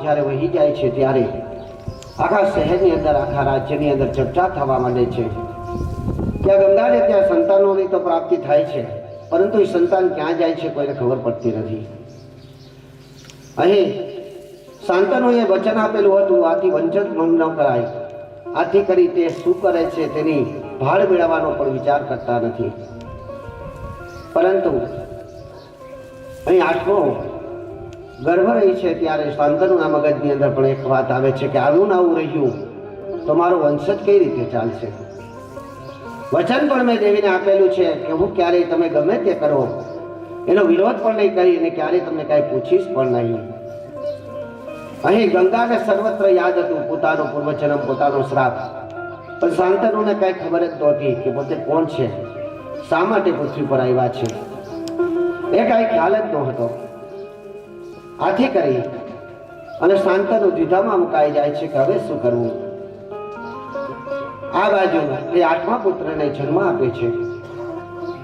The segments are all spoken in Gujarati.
જ્યારે વહી જાય છે ત્યારે આખા શહેરની અંદર, આખા રાજ્યની અંદર ચર્ચા થવા માંડે છે. ત્યાં ગંગાને ત્યાં સંતાનોની તો પ્રાપ્તિ થાય છે, પરંતુ એ સંતાન ક્યાં જાય છે કોઈને ખબર પડતી નથી. અહીં શાંતનુએ વચન આપેલું હતું, આથી વંચન ન કરાય. આથી કરી તે શું કરે છે તેની ભાળ મેળવવાનો પણ વિચાર કરતા નથી. પરંતુ અહીં આઠમો ગર્ભ રહી છે ત્યારે શાંતનુના મગજની અંદર પણ એક વાત આવે છે કે આવું ને આવું રહ્યું તો મારો વંશ જ કઈ રીતે ચાલશે. વચન પણ મેં દેવીને આપેલું છે કે હું ક્યારેય તમે ગમે તે કરો એનો વિરોધ પણ નહીં કરી અને ક્યારેય તમને કાંઈ પૂછીશ પણ નહીં. અહીં ગંગાને સર્વત્ર યાદ હતું પોતાનો પૂર્વજન્મ, પોતાનો શ્રાપ, પણ શાંતનુને કાંઈ ખબર જ નહોતી કે પોતે કોણ છે, શા માટે પૃથ્વી પર આવ્યા છે, એ કાંઈ ખ્યાલ જ ન હતો. આથી કરી અને શાંતનુ દ્વિધામાં મુકાઈ જાય છે કે હવે શું કરવું. આ બાજુ એ આઠમા પુત્રને જન્મ આપે છે.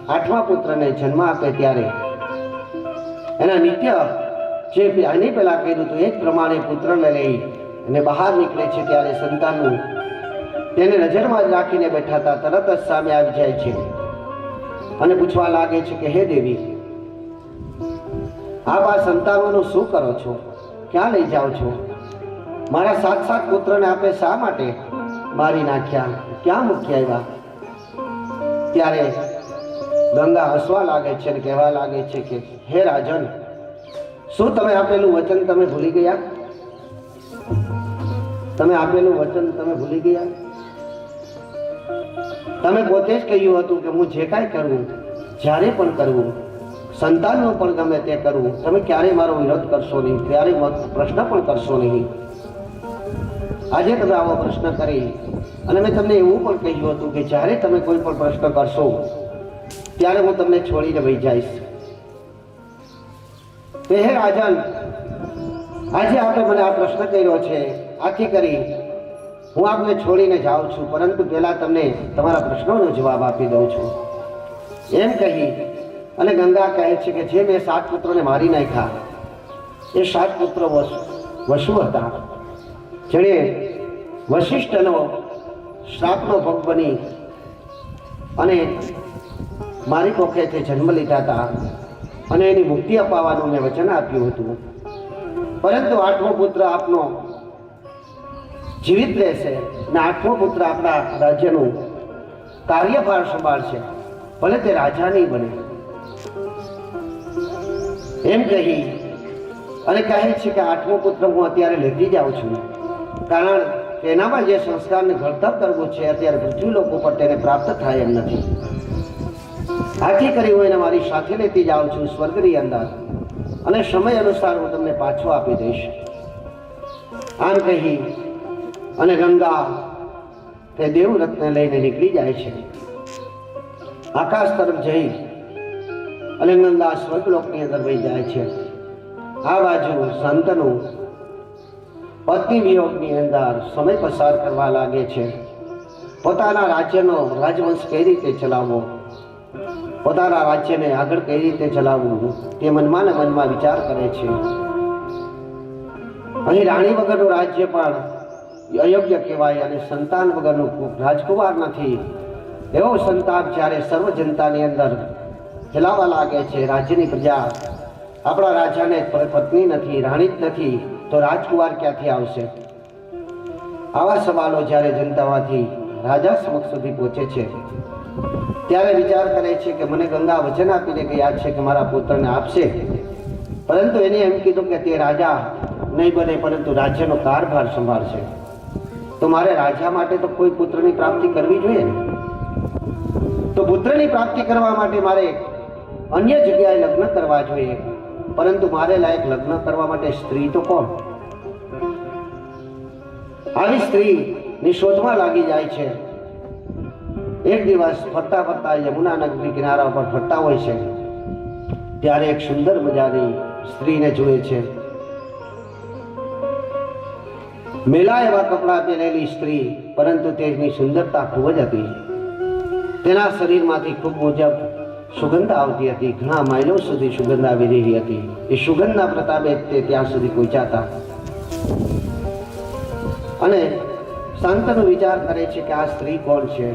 આઠમા પુત્રને જન્મ આપે ત્યારે એના નિત્ય જે આની પહેલા કર્યું હતું એ જ પ્રમાણે પુત્રને લઈ અને બહાર નીકળે છે ત્યારે સંતાનનું તેને નજરમાં જ રાખીને બેઠા હતા તરત જ સામે આવી જાય છે અને પૂછવા લાગે છે કે હે દેવી, આપ આ સંતાનોનું શું કરો છો, ક્યાં લઈ જાઓ છો? મારા 7 પુત્રને આપે શા માટે મારી નાખ્યા, ક્યાં મૂકી આવ્યા? ત્યારે ગંગા હસવા લાગે છે અને કહેવા લાગે છે કે હે રાજન, શું તમે આપેલું વચન તમે ભૂલી ગયા? તમે આપેલું વચન તમે ભૂલી ગયા? તમે પોતે જ કહ્યું હતું કે હું જે કાંઈ કરવું, જ્યારે પણ કરવું, સંતાનનું પણ ગમે તે કરવું, તમે ક્યારેય મારો વિરોધ કરશો નહીં, ક્યારેય પ્રશ્ન પણ કરશો નહીં. આજે તમે આવો પ્રશ્ન કરી અને મેં તમને એવું પણ કહ્યું હતું કે જ્યારે તમે કોઈ પણ પ્રશ્ન કરશો ત્યારે હું તમને છોડીને વહી જઈશ. તો હે રાજન, આજે આપણે મને આ પ્રશ્ન કર્યો છે, આથી કરી હું આપને છોડીને જાઉં છું, પરંતુ પહેલા તમને તમારા પ્રશ્નોનો જવાબ આપી દઉં છું. એમ કહી અને ગંગા કહે છે કે જે મેં 7 પુત્રોને મારી નાખ્યા એ 7 પુત્રો વસુ હતા, જેણે વશિષ્ઠનો શ્રાપનો ભોગ બની અને મારી કોખેથી જન્મ લીધા હતા અને એની મુક્તિ અપાવવાનું મેં વચન આપ્યું હતું. પરંતુ 8મો પુત્ર આપનો જીવિત રહેશે અને 8મો પુત્ર આપણા રાજ્યનું કાર્યભાર સંભાળશે, ભલે તે રાજા નહીં બને. એમ કહી અને કહે છે કે 8મો પુત્ર હું અત્યારે લેતી જાઉં છું, કારણ કે એનામાં જે સંસ્કારને ઘડતર કરવું છે અત્યારે પૃથ્વી લોકો પર તેને પ્રાપ્ત થાય એમ નથી. આથી કરી હું એને મારી સાથે લેતી જાઉં છું સ્વર્ગની અંદર અને સમય અનુસાર હું તમને પાછો આપી દઈશ. આમ કહી અને ગંગા તે દેવરથને લઈને નીકળી જાય છે. આકાશ તરફ જઈ અને ગંગા સ્વર્ગલોકની અંદર વહી જાય છે. આ બાજુ શાંતનુ પત્ની વિયોગની અંદર સમય પસાર કરવા લાગે છે. પોતાના રાજ્યનો રાજવંશ કઈ રીતે ચલાવવો, પોતાના રાજ્યને આગળ કઈ રીતે ચલાવવું તે મનમાં ને મનમાં વિચાર કરે છે. અહીં રાણી વગરનું રાજ્ય પણ અયોગ્ય કહેવાય અને સંતાન વગરનું રાજકુમાર નથી એવો સંતાપ જ્યારે સર્વ જનતાની અંદર ફેલાવા લાગે છે. રાજ્યની પ્રજા આપણા રાજાને પત્ની નથી, રાણી જ નથી તો રાજકુમાર ક્યાંથી આવશે? આવા સવાલો જ્યારે જનતામાંથી રાજા સમક્ષ સુધી પહોંચે છે ત્યારે વિચાર કરે છે કે મને ગંગા વચન આપીને ગયા છે કે મારા પુત્રને આપશે, પરંતુ એને એમ કીધું કે તે રાજા નહીં બને પરંતુ રાજ્યનો કારભાર સંભાળશે. તો મારે રાજા માટે તો કોઈ પુત્રની પ્રાપ્તિ કરવી જોઈએ ને. તો પુત્રની પ્રાપ્તિ કરવા માટે મારે અન્ય જગ્યાએ લગ્ન કરવા જોઈએ, પરંતુ મારે લાયક લગ્ન કરવા માટે સ્ત્રી તો કોણ? આવી સ્ત્રીની શોધમાં લાગી જાય છે. એક દિવસ ફરતા ફરતા યમુના નદીના કિનારા ઉપર ફરતા હોય છે ત્યારે એક સુંદર મજાની સ્ત્રીને જુએ છે. મેલા એવા કપડાં પહેરેલી સ્ત્રી, પરંતુ તેની સુંદરતા ખૂબ જ હતી. તેના શરીરમાંથી ખૂબ મુજબ સુગંધ આવતી હતી, ઘણા માઇલો સુધી સુગંધ આવી રહી હતી. એ સુગંધના પ્રતાપે તે ત્યાં સુધી પહોંચ્યા હતા. અને શાંતનુ વિચાર કરે છે કે આ સ્ત્રી કોણ છે.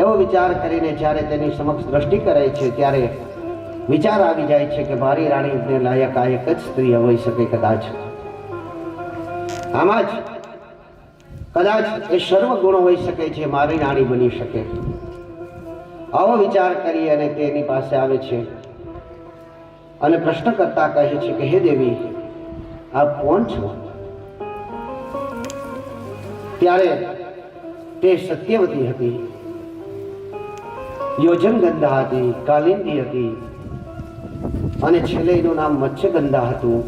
એવો વિચાર કરીને જ્યારે તેની સમક્ષ દ્રષ્ટિ કરે છે ત્યારે વિચાર આવી જાય છે કે મારી રાણીને લાયક આ એક જ સ્ત્રી હોઈ શકે કદાચ. આમાં જ કદાચ એ સર્વ ગુણો હોઈ શકે છે, મારી રાણી બની શકે. આવો વિચાર કરી અને તેની પાસે આવે છે અને પ્રશ્ન કરતા કહે છે કે હે દેવી, આપ કોણ છો? ત્યારે તે સત્યવતી હતી, યોજનગંધા હતી, કાલિંદી હતી અને છેલ્લે એનું નામ મત્સ્યગંધા હતું.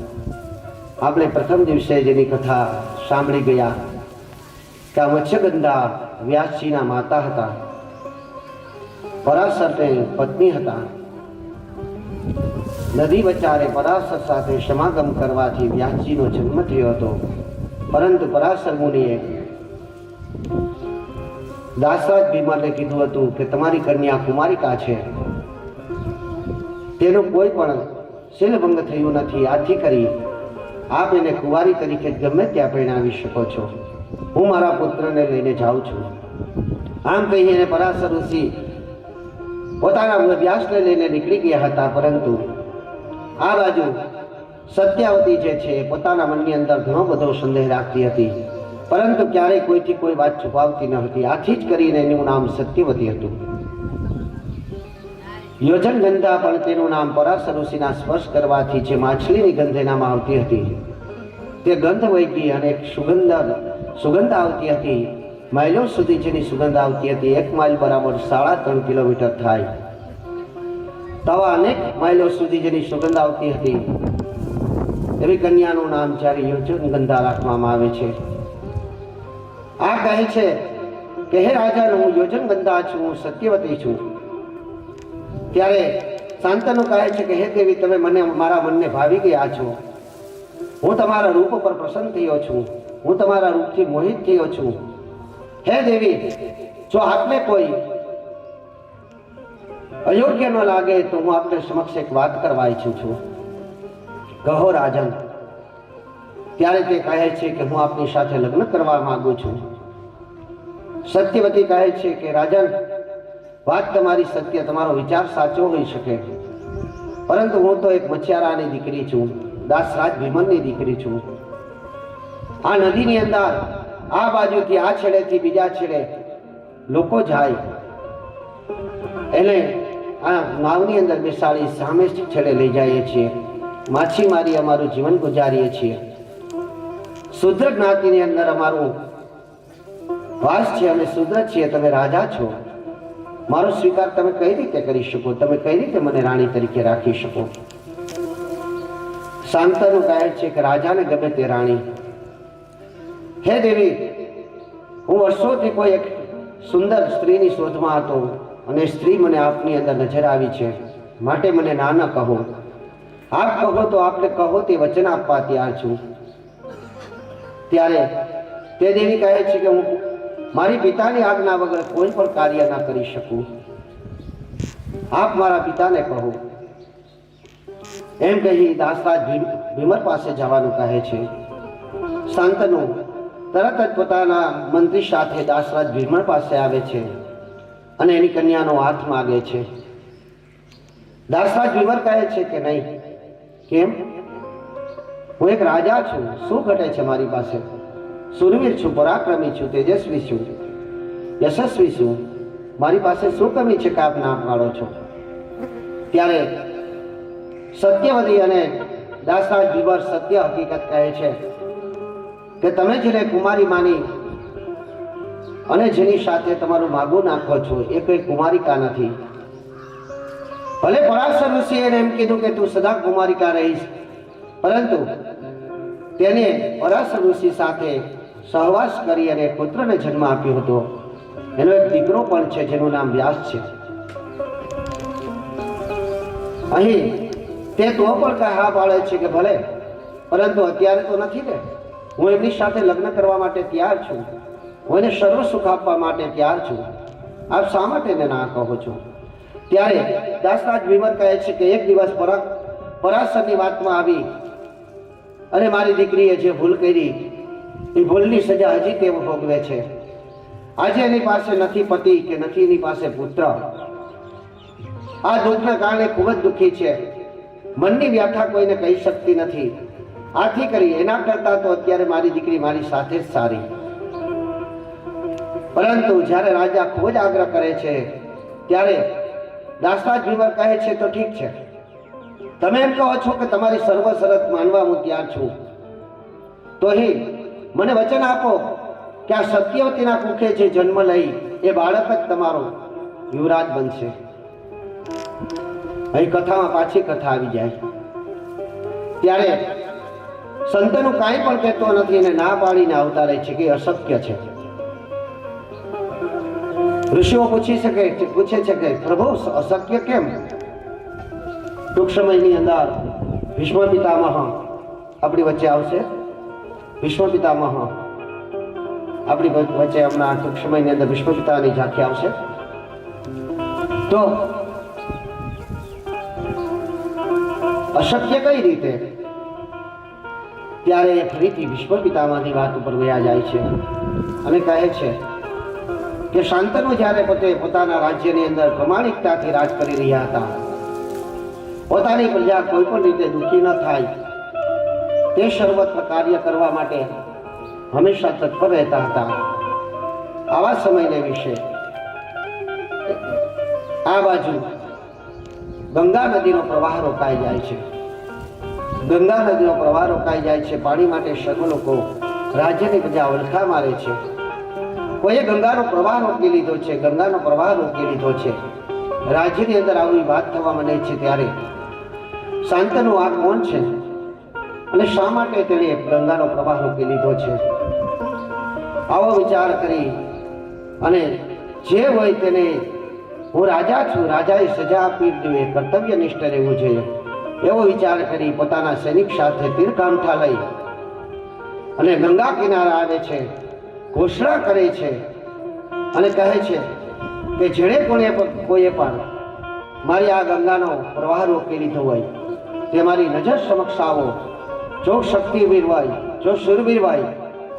આપણે પ્રથમ દિવસે જેની કથા સાંભળી ગયા કે આ મત્સ્યગંધા વ્યાસજીના માતા હતા, પરાશરને પત્ની હતા. નદી વચારે પરાશર સાથે સમાગમ કરવાથી વ્યાસજીનો જન્મ થયો હતો. પરંતુ પરાશર મુનિએ દાસરાજ ભીમરને કીધું હતું કે તમારી કન્યા કુમારિકા છે, તેનું કોઈ પણ શીલભંગ થયું નથી. આથી કરી આપ એને કુંવારી તરીકે ગમે ત્યાં પરણાવી શકો છો. હું મારા પુત્રને લઈને જાઉં છું. આમ કહીને પરાશર ઋષિ પોતાના વ્યાસને લઈને નીકળી ગયા હતા. પરંતુ આ બાજુ સત્યાવતી જે છે પોતાના મનની અંદર ઘણો બધો સંદેહ રાખતી હતી, પરંતુ ક્યારેય કોઈથી કોઈ વાત છુપાવતી ન હતી. આથી જ કરીને એનું નામ સત્યવતી હતું. યોજનગંધા પણ તેનું નામ પરાશર ઋષિના સ્પર્શ કરવાથી જે માછલીની ગંધ એનામાં આવતી હતી તે ગંધ વહી ગઈ અને એક સુગંધ આવતી હતી. માઇલો સુધી જેની સુગંધ આવતી હતી. 1 માઇલ બરાબર 3.5 કિલોમીટર થાય. તવા અનેક માઇલો સુધી જેની સુગંધ આવતી હતી એવી કન્યાનું નામ જ્યારે યોજનગંધા રાખવામાં આવે છે. આ કહે છે કે હે રાજા, હું યોજનગંધા છું, હું સત્યવતી છું. ત્યારે શાંતનુ કહે છે કે હે દેવી, તમે મને મારા મનને ભાવી ગયા છો. હું તમારા રૂપ પર પ્રસન્ન થયો છું, હું તમારા રૂપથી મોહિત થયો છું. હે દેવી, જો આપને કોઈ અયોગ્ય ન લાગે તો હું આપને સમક્ષ એક વાત કરવા ઈચ્છું છું. કહો રાજન. ત્યારે તે કહે છે કે હું આપની સાથે લગ્ન કરવા માંગુ છું. સત્યવતી કહે છે કે રાજન, વાત તમારી સત્ય, તમારો વિચાર સાચો હોઈ શકે, પરંતુ હું તો એક મચ્છિયારાની દીકરી છું, દાસરાજ ભીમનની દીકરી છું. આ નદીની અંદર આ બાજુથી આ છેડેથી બીજા છેડે લોકો જાય, એને આ નાવની અંદર બેસાડી સામે છેડે લઈ જઈએ છીએ. માછીમારી અમારું જીવન ગુજારીએ છીએ. શુદ્ર જ્ઞાતિની અંદર અમારું વાસ છે, અમે શુદ્ર છીએ, તમે રાજા છો. મારો સ્વીકાર તમે કઈ રીતે કરી શકો? તમે કઈ રીતે મને રાણી તરીકે રાખી શકો? શાંતનુ કહે છે કે રાજાને ગમે તે રાણી. હે દેવી, હું વર્ષોથી કોઈ એક સુંદર સ્ત્રીની શોધમાં હતો અને સ્ત્રી મને આપની અંદર નજર આવી છે, માટે મને ના ન કહો. આપ કહો તો આપને કહો તે વચન આપવા તૈયાર છું. ત્યારે તે દેવી કહે છે કે હું મારી પિતાની આજ્ઞા વગર કોઈ પણ કાર્ય ના કરી શકું. આપ મારા પિતાને કહો. એમ કહી દાસરાજ ભીમર પાસે જવાનું કહે છે. શાંતનુ તરત જ પોતાના મંત્રી સાથે દાસરાજ ભીમર પાસે આવે છે અને એની કન્યાનો હાથ માગે છે. દાસરાજ ભીમર કહે છે કે નહીં. કેમ? હું એક રાજા છું, શું ઘટે છે મારી પાસે? સુરવીર છું, પરાક્રમી છું, તેજસ્વી છું, યશસ્વી છું. મારી પાસે શું કમી છે કે આપ ના પાડો છો? ત્યારે સત્યવતી અને દાસરાજ ભીમર સત્ય હકીકત કહે છે કે તમે જેને કુમારી માની અને જેની સાથે તમારું માગું નાખો છો એ કોઈ કુમારિકા નથી. ભલે પરાશર ઋષિએ એમ કીધું કે તું સદા કુમારિકા રહીશ, પરંતુ તેને પરાશર ઋષિ સાથે સહવાસ કરી અને પુત્રને જન્મ આપ્યો હતો. એનો એક દીકરો પણ છે જેનું નામ વ્યાસ છે. અહીં તે તો પણ હા પાડે છે કે ભલે, પરંતુ અત્યારે તો નથી ને. હું એમની સાથે લગ્ન કરવા માટે તૈયાર છું, હું એને સર્વ સુખ આપવા માટે તૈયાર છું. આપ શા માટે એને ના કહો છો? ત્યારે દાસરાજ ભીમર કહે છે કે એક દિવસ પરાશરની વાતમાં આવી અને મારી દીકરીએ જે ભૂલ કરી એ ભૂલની સજા હજી તેઓ ભોગવે છે. આજે એની પાસે નથી પતિ કે નથી એની પાસે પુત્ર. આ દુઃખના કારણે ખૂબ જ દુઃખી છે. મનની વ્યથા કોઈને કહી શકતી નથી. આથી કરી એના કરતા તો અત્યારે મારી દીકરી મારી સાથે જ સારી. પરંતુ જ્યારે રાજા ખૂબ જ આગ્રહ કરે છે ત્યારે દાસરાજ ભીમર કહે છે તો ઠીક છે, તમે એમ કહો છો કે તમારી સર્વ શરત માનવા હું તૈયાર છું, તો મને વચન આપો કે આ સત્યવતીના કુખે જે જન્મ લઈ એ બાળક જ તમારો યુવરાજ બનશે. અહીં કથામાં પાછી કથા આવી જાય ત્યારે સંતનું કાંઈ પણ કહેતો નથી અને ના પાડીને આવતા રહે છે કે અશક્ય છે. ઋષિઓ પૂછે છે કે પ્રભુ અશક્ય કેમ? ટૂંક સમયની અંદર ભીષ્મ પિતામહ આપણી વચ્ચે આવશે. ભીષ્મ પિતામહ આપણી વચ્ચે હમણાં ટૂંક સમયની અંદર ભીષ્મ પિતાની ઝાંખી આવશે. તો અશક્ય કઈ રીતે? ત્યારે ફરીથી ભીષ્મ પિતામહની વાત ઉપર વયા જાય છે અને કહે છે કે શાંતનુ જ્યારે પોતે પોતાના રાજ્યની અંદર પ્રમાણિકતાથી રાજ કરી રહ્યા હતા, પોતાની પ્રજા કોઈ પણ રીતે દુઃખી ન થાય તે સર્વત્ર કાર્ય કરવા માટે હંમેશા તત્પર રહેતા હતા. આવા સમયને વિશે આ બાજુ ગંગા નદીનો પ્રવાહ રોકાઈ જાય છે. ગંગા નદીનો પ્રવાહ રોકાઈ જાય છે. પાણી માટે સર્વ લોકો રાજ્યની પ્રજા વલખા મારે છે. કોઈએ ગંગાનો પ્રવાહ રોકી લીધો છે, ગંગાનો પ્રવાહ રોકી લીધો છે. રાજ્યની અંદર આવી વાત થવા માંડે છે ત્યારે શાંતનુ આ કોણ છે અને શા માટે તેણે ગંગાનો પ્રવાહ રોકી લીધો છે? આવો વિચાર કરી અને જે હોય તેને હું રાજા છું, રાજાએ સજા આપવી જોઈએ, કર્તવ્યનિષ્ઠ રહેવું જોઈએ એવો વિચાર કરી પોતાના સૈનિક સાથે તીરકામઠા લઈ અને ગંગા કિનારા આવે છે, ઘોષણા કરે છે અને કહે છે કે જેણે કોઈએ પણ મારી આ ગંગાનો પ્રવાહ રોકી લીધો હોય તે મારી નજર સમક્ષ આવો. જો શક્તિવીર હોય, જો શૂરવીર હોય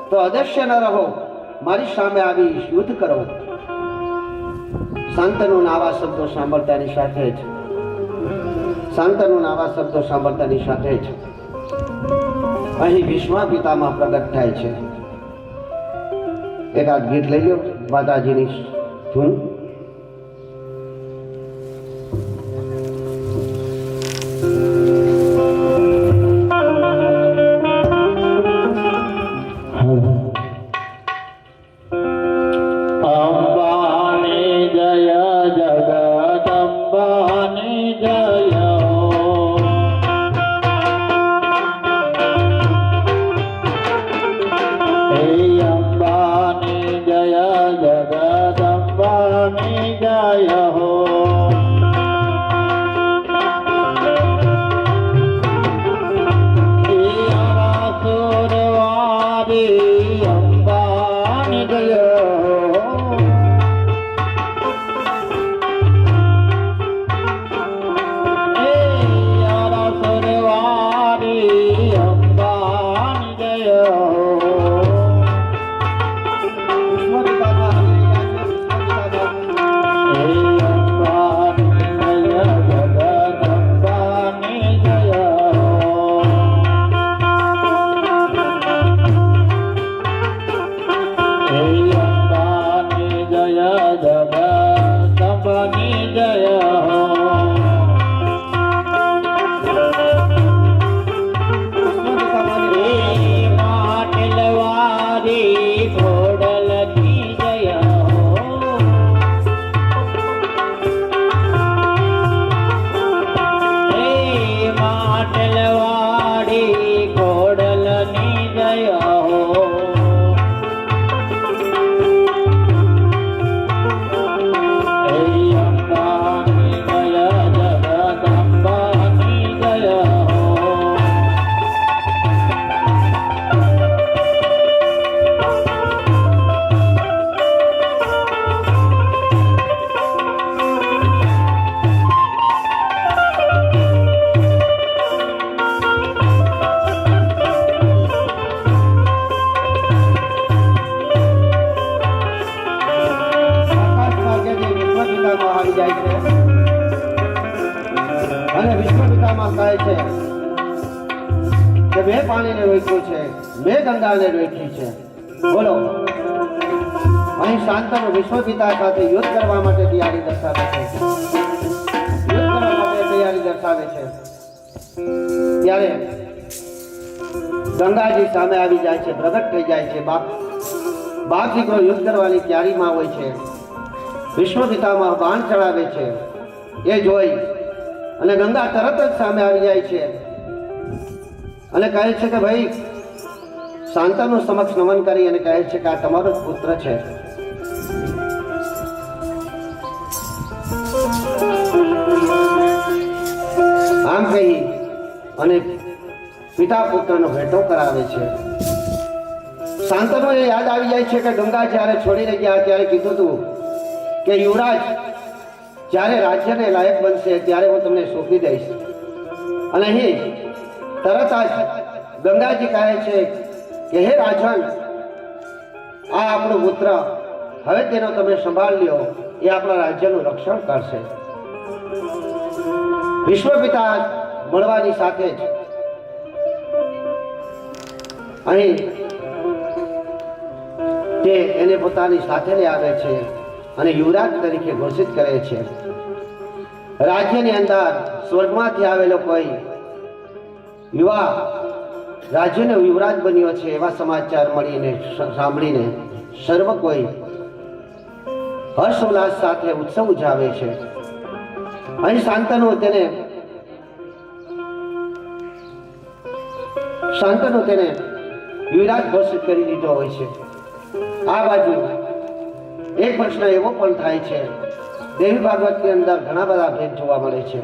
તો અદશ્ય ન રહો, મારી સામે આવી યુદ્ધ કરો. શાંતનુ આવા શબ્દો સાંભળતાની સાથે જ અહીં ભીષ્મ પિતામહ પ્રગટ થાય છે. એકાદ ગીત લઈ લો માતાજીની ધૂન. મેં પાણીને રોક્યું છે, મેં ગંગાને રોકી છે. બોલો, અહીં શાંતનુ વિશ્વપિતા સાથે યુદ્ધ કરવા માટે તૈયારી દર્શાવે છે. યુદ્ધ કરવા માટે તૈયારી દર્શાવે છે. ત્યારે ગંગાજી સામે આવી જાય છે, પ્રગટ થઈ જાય છે. બાપ દીકરો યુદ્ધ કરવાની તૈયારીમાં હોય છે. વિશ્વપિતામાં બાણ ચડાવે છે. એ જોઈ અને ગંગા તરત જ સામે આવી જાય છે અને કહે છે કે ભાઈ, શાંતનુ સમક્ષ નમન કરી અને કહે છે કે આ તમારો જ પુત્ર છે. આમ કહી અને પિતા પુત્રનો ભેટો કરાવે છે. શાંતનુને યાદ આવી જાય છે કે ગંગા જ્યારે છોડીને ગયા ત્યારે કીધું હતું કે યુવરાજ જ્યારે રાજ્યને લાયક બનશે ત્યારે હું તમને સોંપી દઈશ. અને અહીં તરત જ ગંગાજી કહે છે કે હે રાજન, આ આપણો પુત્ર, હવે તેનો તમે સંભાળ લ્યો, એ આપણા રાજ્યનું રક્ષણ કરશે. વિશ્વપિતા મળવાની સાથે જ અહીં તે એને પોતાની સાથે લઈ આવે છે અને યુવરાજ તરીકે ઘોષિત કરે છે. રાજ્યની અંદર સ્વર્ગમાંથી આવેલો કોઈ યુવા રાજ્યનો યુવરાજ બન્યો છે એવા સમાચાર મળીને સાંભળીને સર્વ કોઈ હર્ષ ઉલ્લાસ સાથે ઉત્સવ ઉજાવે છે. અહીં શાંતનુ તેને યુવરાજ ઘોષિત કરી દીધો હોય છે. આ બાજુ એક પ્રશ્ન એવો પણ થાય છે, દેવી ભાગવતની અંદર ઘણા બધા ભેદ જોવા મળે છે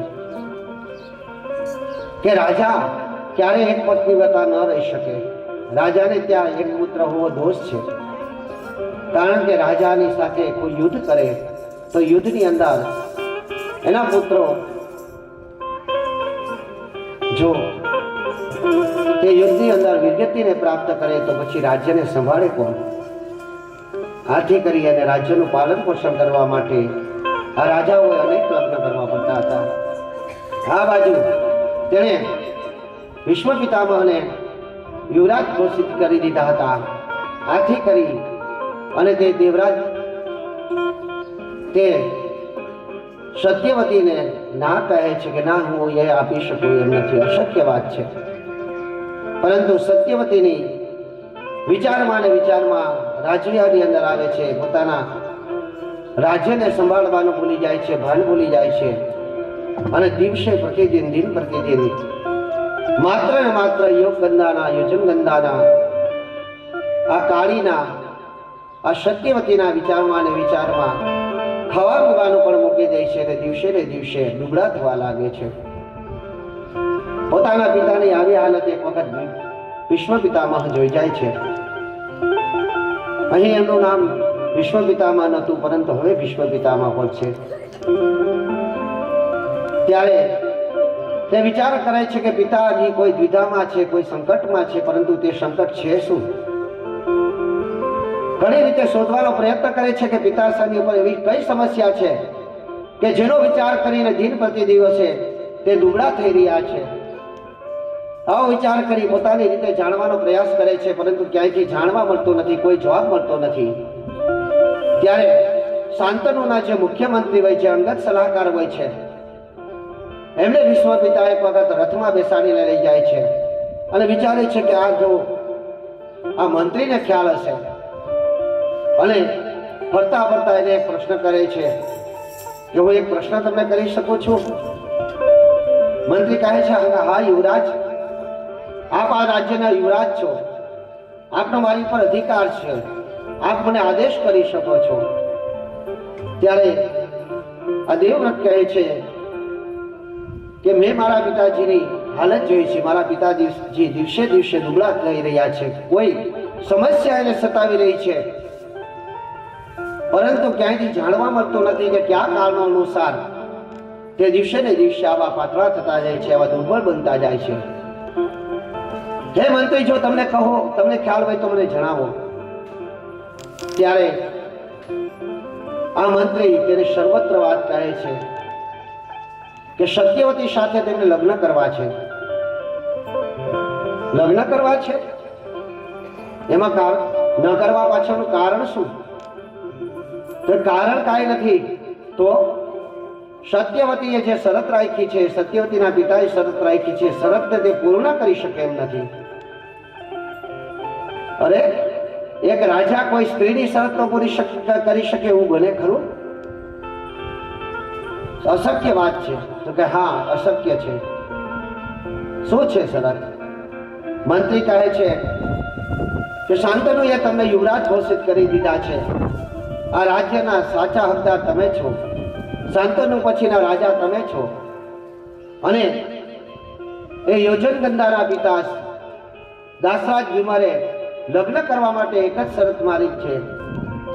કે રાજા ક્યારે એક પત્ની વતા ન રહી શકે. રાજાને ત્યાં એક પુત્ર હોવો દોષ છે, કારણ કે રાજાની સાથે કોઈ યુદ્ધ કરે તો યુદ્ધની અંદર એના પુત્રો જો તે યુદ્ધની અંદર વીરગતિને પ્રાપ્ત કરે તો પછી રાજ્યને સંભાળે કોણ? આથી કરી અને રાજ્યનું પાલન પોષણ કરવા માટે આ રાજાઓએ અનેક લગ્ન કરવા પડતા હતા. આ બાજુ તેણે વિશ્વ પિતામહને યુવરાજ ઘોષિત કરી દીધા હતા. આથી કરી અને તે દેવરાજ તે સત્યવતીને ના કહે છે કે ના, હું એ આપી શકું એમ નથી, અશક્ય વાત છે. પરંતુ સત્યવતીની વિચારમાં ને વિચારમાં રાજ્યની અંદર આવે છે, પોતાના રાજ્યને સંભાળવાનું ભૂલી જાય છે, ભાન ભૂલી જાય છે અને દિવસે પ્રતિદિન દિન પ્રતિદિન માત્ર ને માત્ર યોગ ગંધાના યોજન ગંધાના આ કાળીના આ સત્યવતીના વિચારમાં ને વિચારમાં ખાવા પીવાનું પણ મૂકી દે છે અને દિવસે ને દિવસે દુબળા થવા લાગે છે. પોતાના પિતાની આવી હાલત એક વખત વિશ્વ પિતામહ જોઈ જાય છે. અહીં એમનું નામ વિશ્વ પિતામહ નહોતું, પરંતુ હવે વિશ્વ પિતામહ પણ છે. ત્યારે તે વિચાર કરે છે કે પિતાજી કોઈ દ્વિધામાં છે, કોઈ સંકટમાં છે, પરંતુ તે સંકટ છે શું? ઘણી રીતે શોધવાનો પ્રયત્ન કરે છે કે પિતાશ્રીની ઉપર એવી કઈ સમસ્યા છે કે જેનો વિચાર કરીને દિન પ્રતિ દિવસે તે દુબળા થઈ રહ્યા છે. આવો વિચાર કરી પોતાની રીતે જાણવાનો પ્રયાસ કરે છે, પરંતુ ક્યાંયથી જાણવા મળતું નથી, કોઈ જવાબ મળતો નથી. ત્યારે શાંતનુના જે મુખ્યમંત્રી હોય છે, અંગત સલાહકાર હોય છે, એમને વિશ્વ પિતા એક વખત રથમાં બેસાડીને લઈ જાય છે અને વિચારે છે કે આ જો આ મંત્રીને ખ્યાલ હશે અને ફરતા ફરતા એને એક પ્રશ્ન કરે છે કે હું એક પ્રશ્ન તમને કરી શકું છું? મંત્રી કહે છે હા યુવરાજ, આપ આ રાજ્યના યુવરાજ છો, આપનો મારી પર અધિકાર છે, આપ મને આદેશ કરી શકો છો. ત્યારે આ દેવવ્રત કહે છે કે મેં મારા પિતાજીની હાલત જોઈ છે. મારા પિતાજી દિવસે દિવસે દુબળા થઈ રહ્યા છે, કોઈ સમસ્યા એને સતાવી રહી છે, પરંતુ ક્યાંયથી જાણવા મળતું નથી કે કયા કારણો અનુસાર તે દિવસે ને દિવસે આવા પાતળા થતા જાય છે, આવા દુર્બળ બનતા જાય છે. હે મંત્રી, જો તમને કહો, તમને ખ્યાલ હોય તો મને જણાવો. ત્યારે આ મંત્રી તેને સર્વત્ર વાત કહે છે કે સત્યવતી સાથે તેમને લગ્ન કરવા છે. લગ્ન કરવા છે, એમાં ન કરવા પાછળનું કારણ શું? તો કારણ કાંઈ નથી. તો સત્યવતીએ જે શરત રાખી છે, સત્યવતીના પિતાએ શરત રાખી છે, શરતને તે પૂર્ણ કરી શકે એમ નથી. અરે એક રાજા કોઈ સ્ત્રીની શરત ન પૂરી કરી શકે એવું બને ખરું? અશક્ય વાત છે. તો કે હા, અશક્ય છે. શું છે શરત? મંત્રી કહે છે કે શાંતનુએ તમને યુવરાજ ઘોષિત કરી દીધા છે. આ રાજ્યના સાચા હકદાર તમે છો. શાંતનુ પછીના રાજા તમે છો. અને એ યોજનગંધાના પિતા દાસરાજ વિમરે લગ્ન કરવા માટે એક જ શરત મારી છે,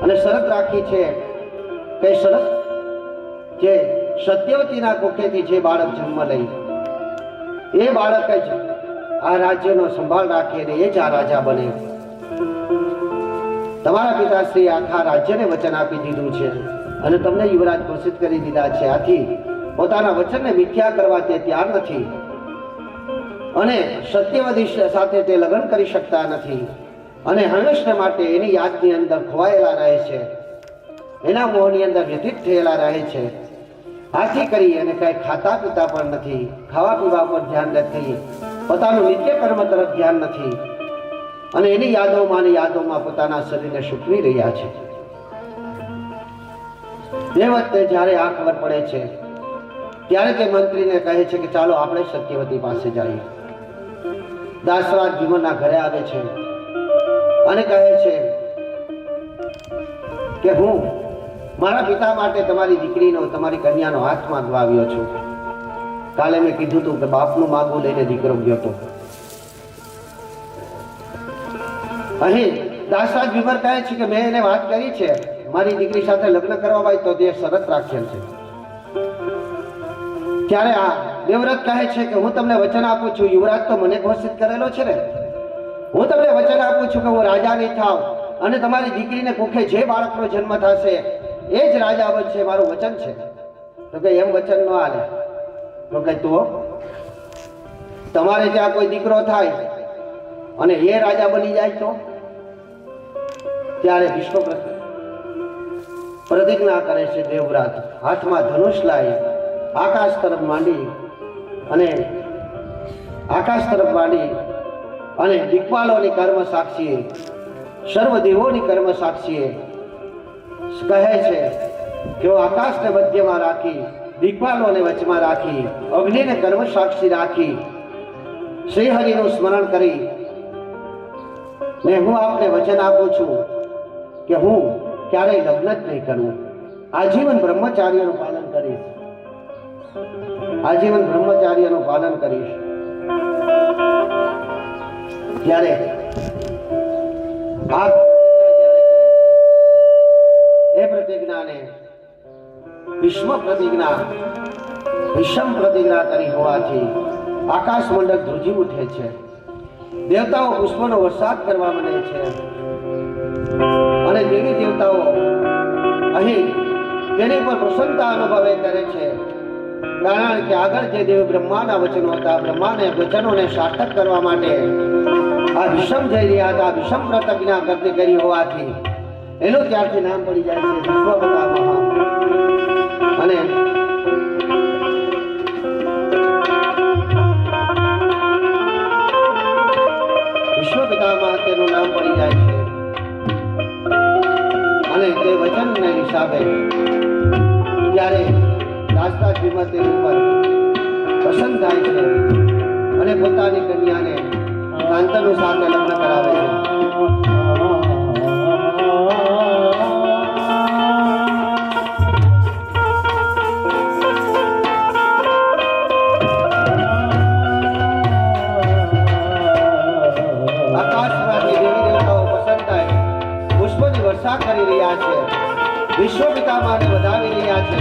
અને શરત રાખી છે કે શરત જે સત્યવતીના કુખેથી જે બાળક જન્મ લઈ, એ બાળક જ આ રાજ્યનો સંભાળ રાખે ને એ જ આ રાજા બને. તમારા પિતાશ્રી આખા રાજ્યને વચન આપી દીધું છે અને તમને યુવરાજ ઘોષિત કરી દીધા છે. આથી પોતાના વચનને મિથ્યા કરવા તે તૈયાર નથી અને સત્યવતી સાથે તે લગ્ન કરી શકતા નથી અને હંમેશા માટે એની યાદની અંદર ખોવાયેલા રહે છે, એના મોહની અંદર વ્યતીત થયેલા રહે છે. આથી કરી અને કઈ ખાતા પીતા પણ નથી, ખાવા પીવા પર ધ્યાન નથી, પોતાનું નિત્ય કર્મ તરફ ધ્યાન નથી અને એની યાદોમાં પોતાના શરીરને સૂકવી રહ્યા છે. એ વખતે જ્યારે આ ખબર પડે છે ત્યારે તે મંત્રીને કહે છે કે ચાલો આપણે સત્યવતી પાસે જઈએ. દાસરાજ વિમરના ઘરે આવે છે અને કહે છે કે હું મારા પિતા માટે તમારી દીકરીનો, તમારી કન્યાનો હાથ માંગવા આવ્યો છું. કાલે મેં કીધું હતું કે બાપનું માગવું લઈને દીકરો ગયો હતો. અહીં દાસરાજ વિમર કહે છે કે મેં એને વાત કરી છે, મારી દીકરી સાથે લગ્ન કરવા હોય તો તે શરત રાખેલ છે. ત્યારે આ દેવવ્રત કહે છે કે હું તમને વચન આપું છું, યુવરાજ તો મને ઘોષિત કરેલો છે ને, હું તમને વચન આપું છું કે હું રાજા નહીં થાવ અને તમારી દીકરીને કુખે જે બાળકનો જન્મ થશે એ જ રાજા બનશે, મારું વચન છે. તો કે એમ વચન ન આલે. તો કે તો તમારે ત્યાં કોઈ દીકરો થાય અને એ રાજા બની જાય તો? ત્યારે વિશ્વ પ્રતિજ્ઞા કરે છે દેવવ્રત, હાથમાં ધનુષ લાવી આકાશ તરફ માંડી અને દિક્પાલોની કર્મ સાક્ષીએ, સર્વદેવોની કર્મ સાક્ષીએ કહે છે કે આકાશને મધ્યમાં રાખી, દિક્પાલોને વચમાં રાખી, અગ્નિને કર્મ સાક્ષી રાખી, શ્રી હરિનું સ્મરણ કરી ને હું આપને વચન આપું છું કે હું ક્યારેય લગ્ન જ નહીં કરું, આજીવન બ્રહ્મચાર્યનું પાલન કરીશ, આજીવન બ્રહ્મચાર્યનું પાલન કરીશ. ત્યારે આ એ પ્રતિજ્ઞાને વિષમ પ્રતિજ્ઞા કરી હોવાથી આકાશ મંડળ ધ્રુજી ઉઠે છે. દેવતાઓ પુષ્પનો વરસાદ કરવા માંડે છે અને દેવી દેવતાઓ અહીં તેની પર પ્રસન્નતા અનુભવે કરે છે. કારણ કે આગળ જે દેવ બ્રહ્માના વચનો હતા, બ્રહ્માને વચનોને સાર્થક કરવા માટે આ વિષમ જઈ રહ્યા હતા, વિષમ પ્રતિજ્ઞા કરી હોવાથી એનું ત્યારથી નામ પડી જાય છે વિશ્વપિતામહ. અને વિશ્વપિતામહ તેનું નામ પડી જાય છે અને તે વચનને હિસાબે જ્યારે દાસરાજ વિમર તેની ઉપર પસંદ થાય છે અને પોતાની કન્યાને શાંતનુ સાથે લગ્ન કરાવે છે. આકાશમાંથી દેવી દેવતાઓ પસંદ થાય, પુષ્પની વર્ષા કરી રહ્યા છે, વિશ્વપિતામહને વધાવી રહ્યા છે.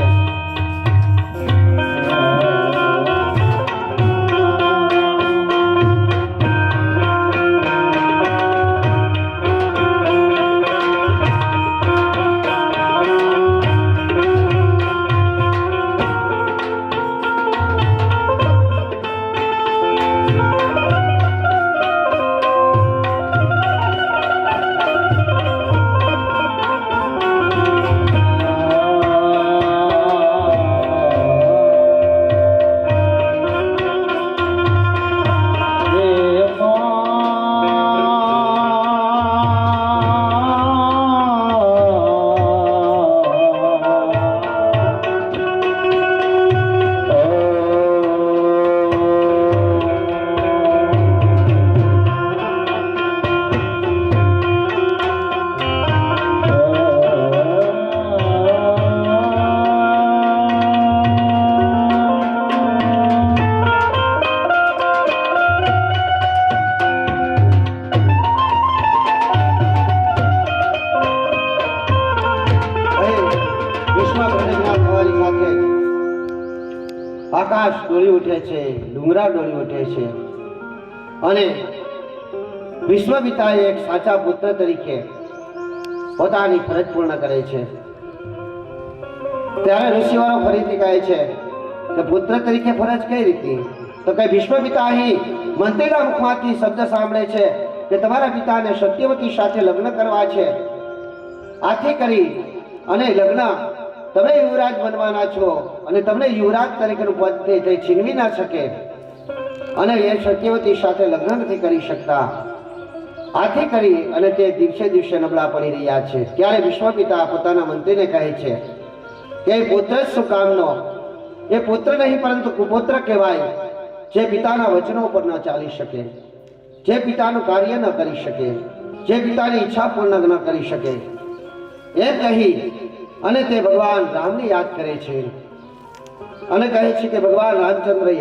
આકાશ ડોળી ઉઠે છે, ડુંગરા ડોળી ઉઠે છે અને વિશ્વપિતાએ એક સાચા પુત્ર તરીકે પોતાની ફરજ પૂર્ણ કરે છે. ત્યારે ઋષિવાળો ફરીથી કહે છે કે પુત્ર તરીકે ફરજ કઈ રીતે? તો કઈ વિશ્વપિતા અહીં મંત્રીના મુખમાંથી શબ્દ સાંભળે છે કે તમારા પિતાને સત્યવતી સાથે લગ્ન કરવા છે. આથી કરી અને લગ્ન તમે યુવરાજ બનવાના છો અને તમને યુવરાજ તરીકેનું પદ તે છીનવી ના શકે અને એ સત્યવતી સાથે લગ્ન નથી કરી શકતા. આથી કરી અને તે દિવસે દિવસે નબળા પડી રહ્યા છે. ત્યારે વિશ્વપિતા પોતાના મંત્રીને કહે છે કે એ પુત્ર શું કામનો? એ પુત્ર નહીં પરંતુ કુપુત્ર કહેવાય, જે પિતાના વચનો પર ન ચાલી શકે, જે પિતાનું કાર્ય ન કરી શકે, જે પિતાની ઈચ્છા પૂર્ણ ન કરી શકે. એમ કહી અને તે ભગવાન રામને યાદ કરે છે અને કહે છે કે ભગવાન રામચંદ્રએ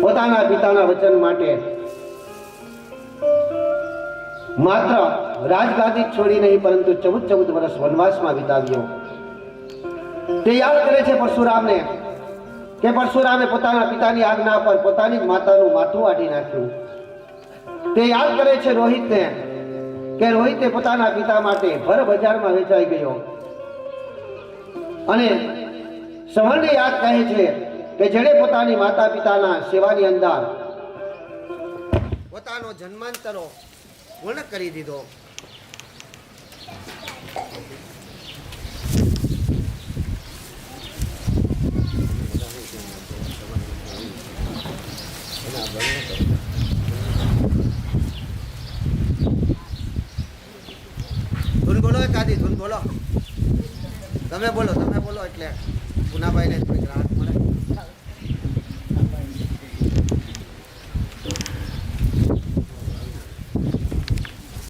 પોતાના પિતાના વચન માટે માત્ર રાજગાદી છોડી નહીં પરંતુ 14 વર્ષ વનવાસમાં વિતાવ્યો. તે યાદ કરે છે પરશુરામને કે પરશુરામે પોતાના પિતાની આજ્ઞા પર પોતાની જ માતાનું માથું વાટી નાખ્યું. તે યાદ કરે છે રોહિતને કે રોહિતે પોતાના પિતા માટે ભર બજારમાં વેચાઈ ગયો અને સવર્ણને યાદ કહે છે કે જેણે પોતાની માતા પિતાના સેવાની અંદર પોતાનો જન્માંતરો પૂર્ણ કરી દીધો. ધૂન બોલો એકાદી ધૂન બોલો. તમે બોલો એટલે પુનાભાઈને થોડીક રાહત મળે.